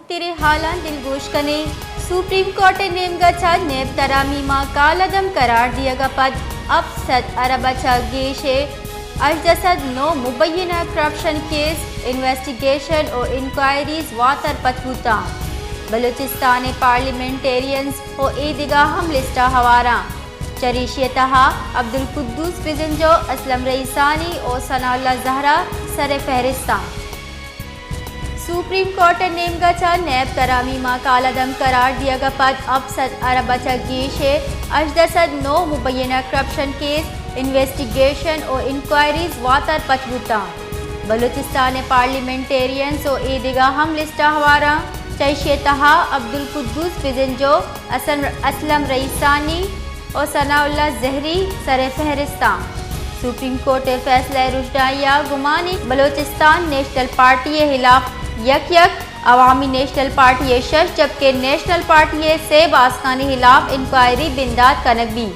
تیرے حالان دلگوش کنے supreme court نیم گچا NAB ترامیما کالعدم قرار دیا گا پد اب 7 ارب اچھا گیشے اجدسد نو مبینہ کرپشن کیس انویسٹیگیشن اور انکوائریز واتر پتوتا بلوچستان پارلیمنٹیرینز و ایدگاہ ہم لسٹا ہوارا چریشیتہا عبدالقدوس بزنجو اسلم رئیسانی اور ثناء اللہ زہرا سر فہرستان سپریم کورٹ نیم گچا نیب ترامیما کالعدم قرار دیا گا پد اب 7 ارب اچھا گیشے اجدسد نو مبینہ کرپشن کیس انویسٹیگیشن اور انکوائریز واتر پتوتا بلوچستان پارلیمنٹیرینز و ایدگاہ ہم لسٹا ہوارا چریشیتہا عبدالقدوس بزنجو اسلم رئیسانی اور ثناء اللہ زہری سر فہرستان سپریم کورٹ فیصلہ رشدائیہ گمانی بلوچستان نیشنل پارٹی خلاف یک عوامی نیشنل پارٹی 6 جبکہ نیشنل پارٹی سیب آسکانی خلاف انکوائری بنداد کنک بھی